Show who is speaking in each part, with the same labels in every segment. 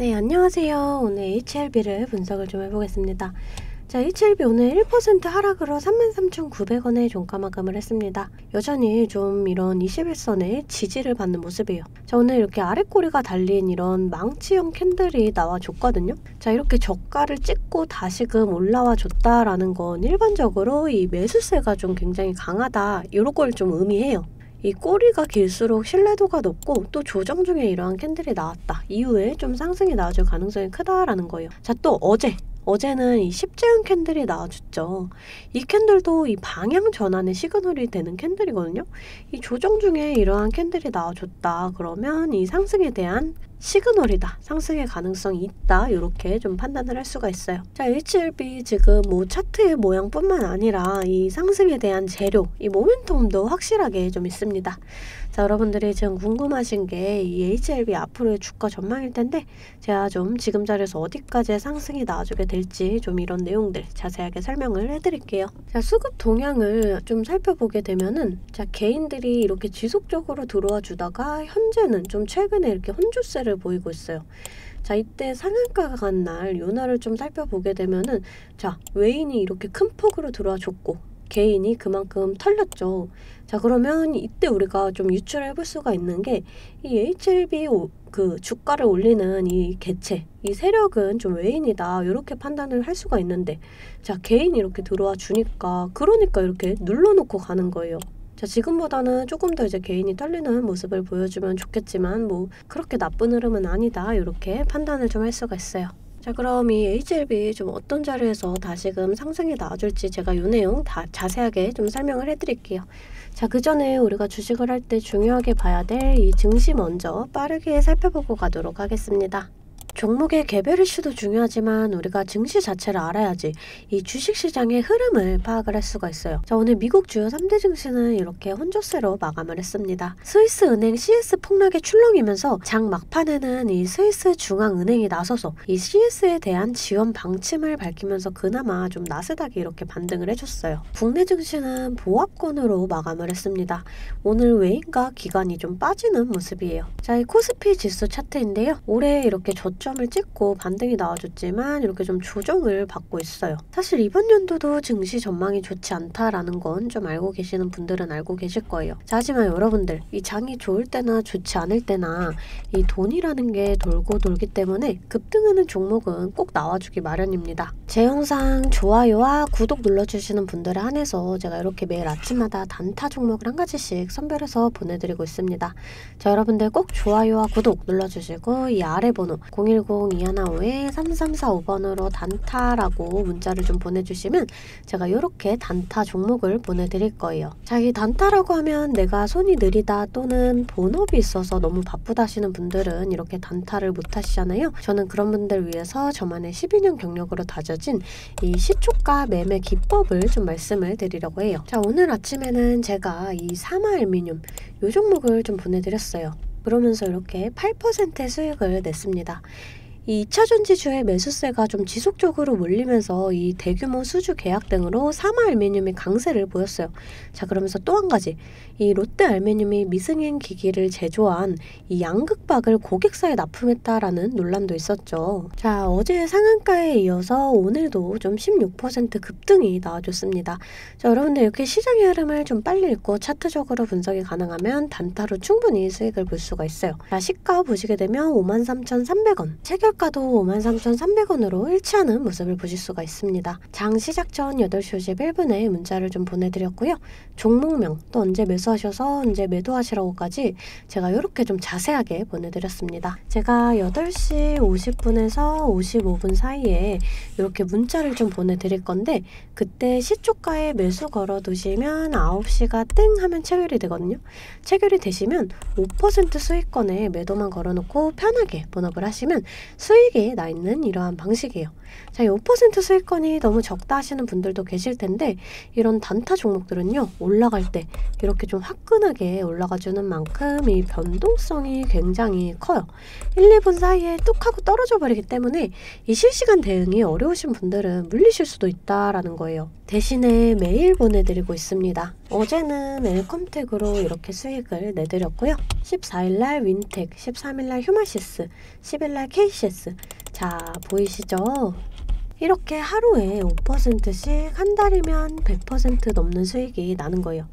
Speaker 1: 네, 안녕하세요. 오늘 HLB를 분석을 좀 해보겠습니다. 자, HLB 오늘 1% 하락으로 33,900원에 종가 마감을 했습니다. 여전히 좀 이런 21선에 지지를 받는 모습이에요. 자, 오늘 이렇게 아랫꼬리가 달린 이런 망치형 캔들이 나와줬거든요. 자, 이렇게 저가를 찍고 다시금 올라와 줬다라는 건 일반적으로 이 매수세가 좀 굉장히 강하다, 이런 걸 좀 의미해요. 이 꼬리가 길수록 신뢰도가 높고 또 조정 중에 이러한 캔들이 나왔다 이후에 좀 상승이 나와줄 가능성이 크다라는 거예요. 자, 또 어제는 이 십제형 캔들이 나와줬죠. 이 캔들도 이 방향 전환의 시그널이 되는 캔들이거든요. 이 조정 중에 이러한 캔들이 나와줬다 그러면 이 상승에 대한 시그널이다, 상승의 가능성이 있다, 이렇게 좀 판단을 할 수가 있어요. 자, HLB 지금 뭐 차트의 모양뿐만 아니라 이 상승에 대한 재료, 이 모멘텀도 확실하게 좀 있습니다. 자, 여러분들이 지금 궁금하신 게 이 HLB 앞으로의 주가 전망일 텐데, 제가 좀 지금 자리에서 어디까지의 상승이 나와주게 될지 좀 이런 내용들 자세하게 설명을 해드릴게요. 자, 수급 동향을 좀 살펴보게 되면은, 자, 개인들이 이렇게 지속적으로 들어와 주다가 현재는 좀 최근에 이렇게 혼주세를 보이고 있어요. 자, 이때 상한가가 간 날, 요 날을 좀 살펴보게 되면은, 자, 외인이 이렇게 큰 폭으로 들어와 줬고 개인이 그만큼 털렸죠. 자, 그러면 이때 우리가 좀 유추를 해볼 수가 있는 게 이 HLB 그 주가를 올리는 이 개체, 이 세력은 좀 외인이다, 이렇게 판단을 할 수가 있는데, 자, 개인이 이렇게 들어와 주니까 그러니까 이렇게 눌러놓고 가는 거예요. 자, 지금보다는 조금 더 이제 개인이 털리는 모습을 보여주면 좋겠지만 뭐 그렇게 나쁜 흐름은 아니다, 이렇게 판단을 좀 할 수가 있어요. 자, 그럼 이 HLB 좀 어떤 자리에서 다시금 상승이 나와줄지 제가 이 내용 다 자세하게 좀 설명을 해드릴게요. 자, 그 전에 우리가 주식을 할 때 중요하게 봐야 될 이 증시 먼저 빠르게 살펴보고 가도록 하겠습니다. 종목의 개별 이슈도 중요하지만 우리가 증시 자체를 알아야지 이 주식시장의 흐름을 파악을 할 수가 있어요. 자, 오늘 미국 주요 3대 증시는 이렇게 혼조세로 마감을 했습니다. 스위스 은행 CS 폭락에 출렁이면서 장 막판에는 이 스위스 중앙은행이 나서서 이 CS에 대한 지원 방침을 밝히면서 그나마 좀 나스닥이 이렇게 반등을 해줬어요. 국내 증시는 보합권으로 마감을 했습니다. 오늘 외인과 기관이 좀 빠지는 모습이에요. 자, 이 코스피 지수 차트인데요. 올해 이렇게 점을 찍고 반등이 나와줬지만 이렇게 좀 조정을 받고 있어요. 사실 이번 연도도 증시 전망이 좋지 않다라는 건 좀 알고 계시는 분들은 알고 계실 거예요. 자, 하지만 여러분들, 이 장이 좋을 때나 좋지 않을 때나 이 돈이라는 게 돌고 돌기 때문에 급등하는 종목은 꼭 나와주기 마련입니다. 제 영상 좋아요와 구독 눌러주시는 분들에 한해서 제가 이렇게 매일 아침마다 단타 종목을 한 가지씩 선별해서 보내드리고 있습니다. 자, 여러분들 꼭 좋아요와 구독 눌러주시고 이 아래 번호 010-215-3345번으로 단타라고 문자를 좀 보내주시면 제가 이렇게 단타 종목을 보내드릴 거예요. 자, 이 단타라고 하면 내가 손이 느리다 또는 본업이 있어서 너무 바쁘다 하시는 분들은 이렇게 단타를 못 하시잖아요. 저는 그런 분들 위해서 저만의 12년 경력으로 다져진 이 시초가 매매 기법을 좀 말씀을 드리려고 해요. 자, 오늘 아침에는 제가 이 사마알미늄 이 종목을 좀 보내드렸어요. 그러면서 이렇게 8%의 수익을 냈습니다. 이 2차전지주의 매수세가 좀 지속적으로 몰리면서 이 대규모 수주 계약 등으로 사마알미늄이 강세를 보였어요. 자, 그러면서 또 한 가지, 이 롯데알미늄이 미승행 기기를 제조한 이 양극박을 고객사에 납품했다라는 논란도 있었죠. 자, 어제 상한가에 이어서 오늘도 좀 16% 급등이 나와줬습니다. 자, 여러분들 이렇게 시장의 흐름을 좀 빨리 읽고 차트적으로 분석이 가능하면 단타로 충분히 수익을 볼 수가 있어요. 자, 시가 보시게 되면 53,300원, 가도 53,300원으로 일치하는 모습을 보실 수가 있습니다. 장 시작 전 8시 51분에 문자를 좀 보내드렸고요. 종목명, 또 언제 매수하셔서 언제 매도하시라고까지 제가 이렇게 좀 자세하게 보내드렸습니다. 제가 8시 50분에서 55분 사이에 이렇게 문자를 좀 보내드릴 건데, 그때 시초가에 매수 걸어두시면 9시가 땡 하면 체결이 되거든요. 체결이 되시면 5% 수익권에 매도만 걸어놓고 편하게 본업을 하시면 수익이 나 있는 이러한 방식이에요. 자, 이 5% 수익권이 너무 적다 하시는 분들도 계실 텐데, 이런 단타 종목들은요, 올라갈 때 이렇게 좀 화끈하게 올라가주는 만큼 이 변동성이 굉장히 커요. 1, 2분 사이에 뚝 하고 떨어져 버리기 때문에 이 실시간 대응이 어려우신 분들은 물리실 수도 있다라는 거예요. 대신에 매일 보내드리고 있습니다. 어제는 엘컴텍으로 이렇게 수익을 내드렸고요. 14일날 윈텍, 13일날 휴마시스, 10일날 케이시스, EPS. 자, 보이시죠? 이렇게 하루에 5%씩 한 달이면 100% 넘는 수익이 나는 거예요.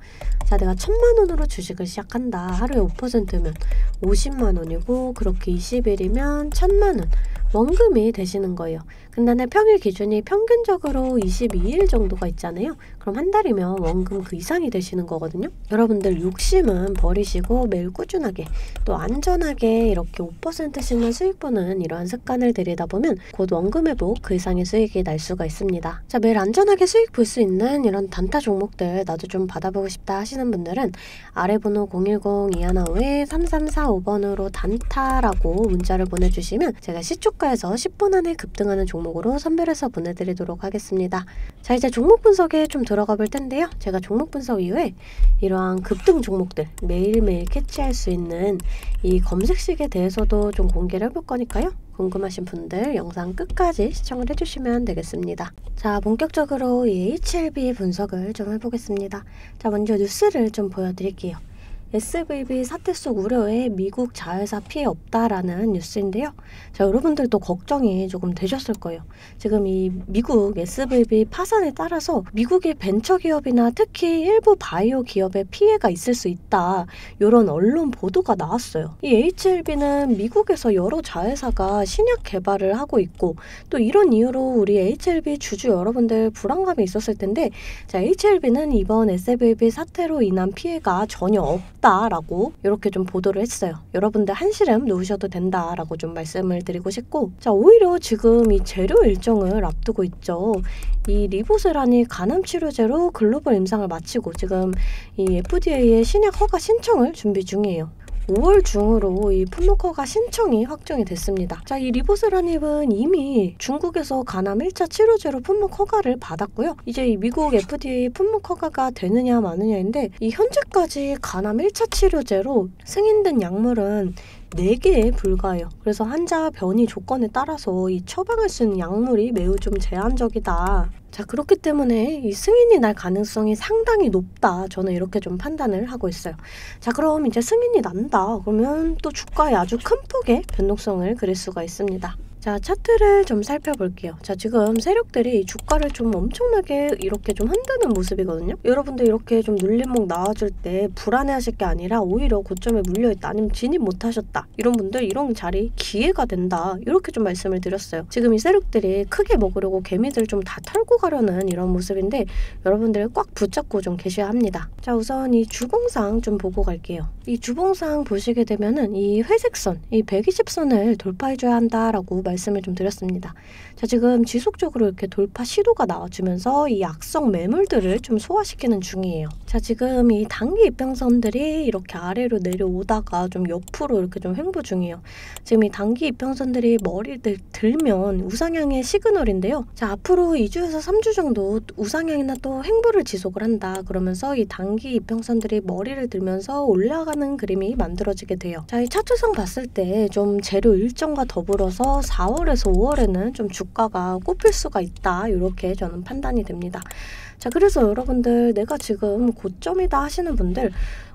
Speaker 1: 자, 내가 1000만 원으로 주식을 시작한다. 하루에 5%면 50만 원이고 그렇게 20일이면 1000만 원. 원금이 되시는 거예요. 근데 내 평일 기준이 평균적으로 22일 정도가 있잖아요. 그럼 한 달이면 원금 그 이상이 되시는 거거든요. 여러분들 욕심은 버리시고 매일 꾸준하게 또 안전하게 이렇게 5%씩만 수익 보는 이러한 습관을 들이다 보면 곧 원금 회복 그 이상의 수익이 날 수가 있습니다. 자, 매일 안전하게 수익 볼 수 있는 이런 단타 종목들 나도 좀 받아보고 싶다 하시는 분들은 아래 번호 010-215-3345번으로 단타라고 문자를 보내주시면 제가 시초가에서 10분 안에 급등하는 종목으로 선별해서 보내드리도록 하겠습니다. 자, 이제 종목 분석에 좀 들어가 볼 텐데요. 제가 종목 분석 이후에 이러한 급등 종목들 매일매일 캐치할 수 있는 이 검색식에 대해서도 좀 공개를 해볼 거니까요. 궁금하신 분들 영상 끝까지 시청을 해주시면 되겠습니다. 자, 본격적으로 이 HLB 분석을 좀 해보겠습니다. 자, 먼저 뉴스를 좀 보여드릴게요. SVB 사태 속 우려에 미국 자회사 피해 없다라는 뉴스인데요. 자, 여러분들도 걱정이 조금 되셨을 거예요. 지금 이 미국 SVB 파산에 따라서 미국의 벤처기업이나 특히 일부 바이오 기업에 피해가 있을 수 있다. 이런 언론 보도가 나왔어요. 이 HLB는 미국에서 여러 자회사가 신약 개발을 하고 있고 또 이런 이유로 우리 HLB 주주 여러분들 불안감이 있었을 텐데 자, HLB는 이번 SVB 사태로 인한 피해가 전혀 없다라고 이렇게 좀 보도를 했어요. 여러분들 한시름 놓으셔도 된다라고 좀 말씀을 드리고 싶고 자, 오히려 지금 이 재료 일정을 앞두고 있죠. 이 리보세란이 간암 치료제로 글로벌 임상을 마치고 지금 이 FDA의 신약 허가 신청을 준비 중이에요. 5월 중으로 이 품목허가 신청이 확정이 됐습니다. 자, 이 리보세라닙은 이미 중국에서 간암 1차 치료제로 품목 허가를 받았고요. 이제 이 미국 FDA 품목 허가가 되느냐 마느냐인데 이 현재까지 간암 1차 치료제로 승인된 약물은 4개에 불과해요. 그래서 환자 변이 조건에 따라서 이 처방할 수 있는 약물이 매우 좀 제한적이다. 자, 그렇기 때문에 이 승인이 날 가능성이 상당히 높다. 저는 이렇게 좀 판단을 하고 있어요. 자, 그럼 이제 승인이 난다. 그러면 또 주가에 아주 큰 폭의 변동성을 그릴 수가 있습니다. 자, 차트를 좀 살펴볼게요. 자, 지금 세력들이 주가를 좀 엄청나게 이렇게 좀 흔드는 모습이거든요. 여러분들 이렇게 좀 눌림목 나와줄 때 불안해하실 게 아니라 오히려 고점에 물려있다 아니면 진입 못하셨다 이런 분들 이런 자리 기회가 된다 이렇게 좀 말씀을 드렸어요. 지금 이 세력들이 크게 먹으려고 개미들 좀 다 털고 가려는 이런 모습인데 여러분들 꽉 붙잡고 좀 계셔야 합니다. 자, 우선 이 주봉상 좀 보고 갈게요. 이 주봉상 보시게 되면은 이 회색선, 이 120선을 돌파해줘야 한다라고 말씀을 좀 드렸습니다. 자, 지금 지속적으로 이렇게 돌파 시도가 나와주면서 이 악성 매물들을 좀 소화시키는 중이에요. 자, 지금 이 단기 이평선들이 이렇게 아래로 내려오다가 좀 옆으로 이렇게 좀 횡보 중이에요. 지금 이 단기 이평선들이 머리를 들면 우상향의 시그널인데요. 자, 앞으로 2주에서 3주 정도 우상향이나 또 횡보를 지속을 한다. 그러면서 이 단기 이평선들이 머리를 들면서 올라가는 그림이 만들어지게 돼요. 자, 이 차트상 봤을 때 좀 재료 일정과 더불어서 4월에서 5월에는 좀 주가가 꼽힐 수가 있다. 이렇게 저는 판단이 됩니다. 자, 그래서 여러분들 내가 지금 고점이다 하시는 분들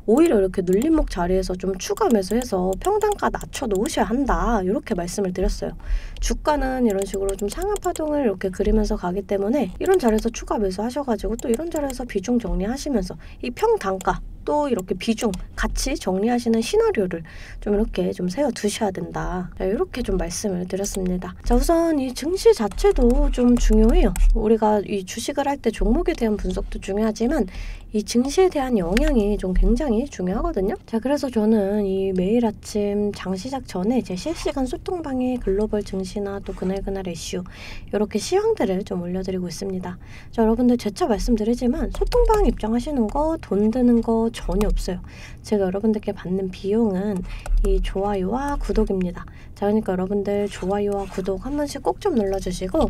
Speaker 1: 오히려 이렇게 눌림목 자리에서 좀 추가 매수해서 평단가 낮춰 놓으셔야 한다. 이렇게 말씀을 드렸어요. 주가는 이런 식으로 좀 상하파동을 이렇게 그리면서 가기 때문에 이런 자리에서 추가 매수하셔가지고 또 이런 자리에서 비중 정리하시면서 이 평단가 또 이렇게 비중 같이 정리하시는 시나리오를 좀 이렇게 좀 세워 두셔야 된다. 자, 이렇게 좀 말씀을 드렸습니다. 자, 우선 이 증시 자체도 좀 중요해요. 우리가 이 주식을 할 때 종목에 대한 분석도 중요하지만 이 증시에 대한 영향이 좀 굉장히 중요하거든요. 자, 그래서 저는 이 매일 아침 장 시작 전에 제 실시간 소통방에 글로벌 증시나 또 그날 이슈 이렇게 시황들을 좀 올려드리고 있습니다. 자, 여러분들 재차 말씀드리지만 소통방 입장하시는 거 돈 드는 거 전혀 없어요. 제가 여러분들께 받는 비용은 이 좋아요와 구독입니다. 자, 그러니까 여러분들 좋아요와 구독 한 번씩 꼭 좀 눌러주시고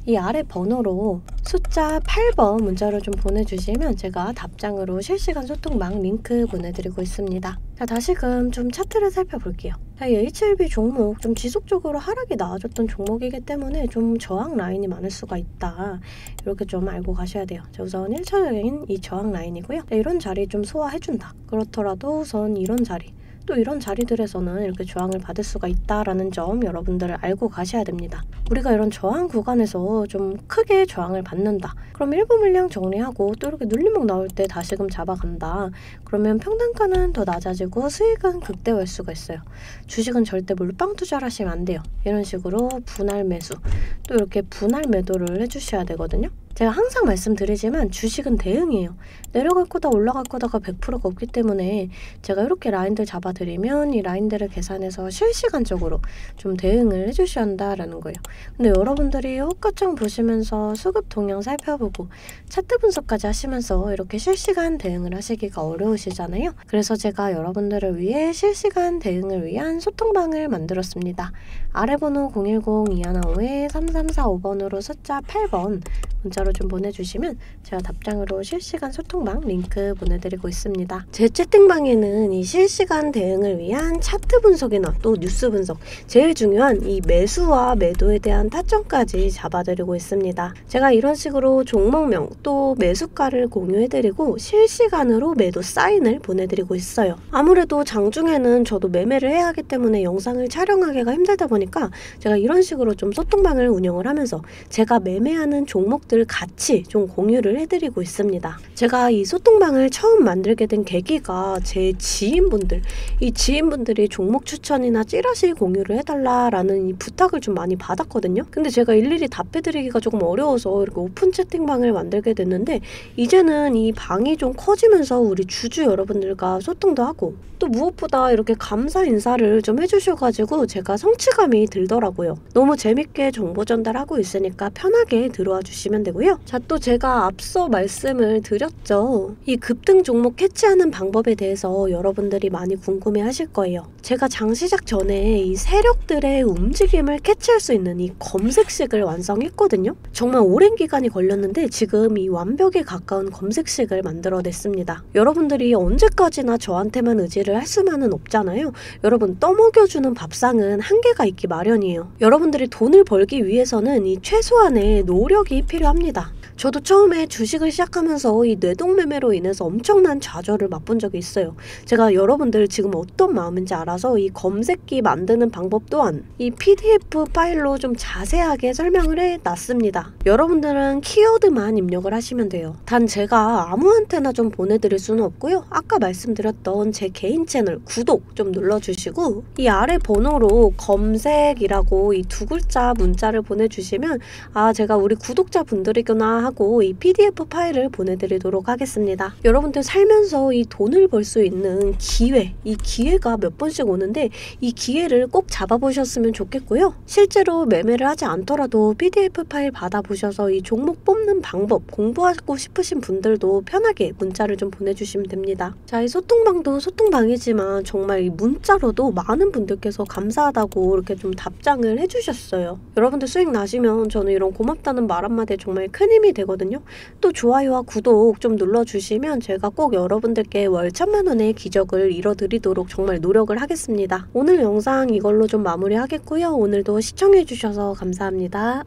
Speaker 1: 이 아래 번호로 숫자 8번 문자로 좀 보내주시면 제가 답장으로 실시간 소통방 링크 보내드리고 있습니다. 자, 다시금 좀 차트를 살펴볼게요. 자, 이 HLB 종목 좀 지속적으로 하락이 나와줬던 종목이기 때문에 좀 저항 라인이 많을 수가 있다. 이렇게 좀 알고 가셔야 돼요. 자, 우선 1차적인 이 저항 라인이고요. 자, 이런 자리 좀 소화해준다. 그렇더라도 우선 이런 자리 또 이런 자리들에서는 이렇게 저항을 받을 수가 있다라는 점 여러분들 알고 가셔야 됩니다. 우리가 이런 저항 구간에서 좀 크게 저항을 받는다. 그럼 일부 물량 정리하고 또 이렇게 눌림목 나올 때 다시금 잡아간다. 그러면 평단가는 더 낮아지고 수익은 극대화할 수가 있어요. 주식은 절대 몰빵 투자를 하시면 안 돼요. 이런 식으로 분할 매수, 또 이렇게 분할 매도를 해주셔야 되거든요. 제가 항상 말씀드리지만 주식은 대응이에요. 내려갈 거다 올라갈 거다가 100%가 없기 때문에 제가 이렇게 라인들 잡아드리면 이 라인들을 계산해서 실시간적으로 좀 대응을 해주셔야 한다라는 거예요. 근데 여러분들이 호가창 보시면서 수급 동향 살펴보고 차트 분석까지 하시면서 이렇게 실시간 대응을 하시기가 어려우시잖아요. 그래서 제가 여러분들을 위해 실시간 대응을 위한 소통방을 만들었습니다. 아래 번호 010-2155-3345번으로 숫자 8번 문자로 좀 보내주시면 제가 답장으로 실시간 소통방 링크 보내드리고 있습니다. 제 채팅방에는 이 실시간 대응을 위한 차트 분석이나 또 뉴스 분석, 제일 중요한 이 매수와 매도에 대한 타점까지 잡아드리고 있습니다. 제가 이런 식으로 종목명 또 매수가를 공유해드리고 실시간으로 매도 사인을 보내드리고 있어요. 아무래도 장중에는 저도 매매를 해야 하기 때문에 영상을 촬영하기가 힘들다 보니까 제가 이런 식으로 좀 소통방을 운영을 하면서 제가 매매하는 종목들 같이 좀 공유를 해드리고 있습니다. 제가 이 소통방을 처음 만들게 된 계기가 제 지인분들, 이 지인분들이 종목 추천이나 찌라시 공유를 해달라라는 이 부탁을 좀 많이 받았거든요. 근데 제가 일일이 답해드리기가 조금 어려워서 이렇게 오픈 채팅방을 만들게 됐는데 이제는 이 방이 좀 커지면서 우리 주주 여러분들과 소통도 하고 또 무엇보다 이렇게 감사 인사를 좀 해주셔가지고 제가 성취감이 들더라고요. 너무 재밌게 정보 전달하고 있으니까 편하게 들어와 주시면 되고요. 자, 또 제가 앞서 말씀을 드렸죠. 이 급등 종목 캐치하는 방법에 대해서 여러분들이 많이 궁금해 하실 거예요. 제가 장 시작 전에 이 세력들의 움직임을 캐치할 수 있는 이 검색식을 완성했거든요. 정말 오랜 기간이 걸렸는데 지금 이 완벽에 가까운 검색식을 만들어냈습니다. 여러분들이 언제까지나 저한테만 의지를 할 수만은 없잖아요. 여러분, 떠먹여주는 밥상은 한계가 있기 마련이에요. 여러분들이 돈을 벌기 위해서는 이 최소한의 노력이 필요합니다. 저도 처음에 주식을 시작하면서 이 뇌동매매로 인해서 엄청난 좌절을 맛본 적이 있어요. 제가 여러분들 지금 어떤 마음인지 알아서 이 검색기 만드는 방법 또한 이 PDF 파일로 좀 자세하게 설명을 해놨습니다. 여러분들은 키워드만 입력을 하시면 돼요. 단 제가 아무한테나 좀 보내드릴 수는 없고요. 아까 말씀드렸던 제 개인 채널 구독 좀 눌러주시고 이 아래 번호로 검색이라고 이 두 글자 문자를 보내주시면 아, 제가 우리 구독자분들이구나 하고 이 PDF 파일을 보내드리도록 하겠습니다. 여러분들 살면서 이 돈을 벌 수 있는 기회, 이 기회가 몇 번씩 오는데 이 기회를 꼭 잡아보셨으면 좋겠고요. 실제로 매매를 하지 않더라도 PDF 파일 받아보셔서 이 종목 뽑는 방법 공부하고 싶으신 분들도 편하게 문자를 좀 보내주시면 됩니다. 자, 이 소통방도 소통방이지만 정말 이 문자로도 많은 분들께서 감사하다고 이렇게 좀 답장을 해주셨어요. 여러분들 수익 나시면 저는 이런 고맙다는 말 한마디에 정말 큰 힘이 되거든요. 또 좋아요와 구독 좀 눌러주시면 제가 꼭 여러분들께 월 1000만 원의 기적을 이뤄드리도록 정말 노력을 하겠습니다. 오늘 영상 이걸로 좀 마무리하겠고요. 오늘도 시청해주셔서 감사합니다.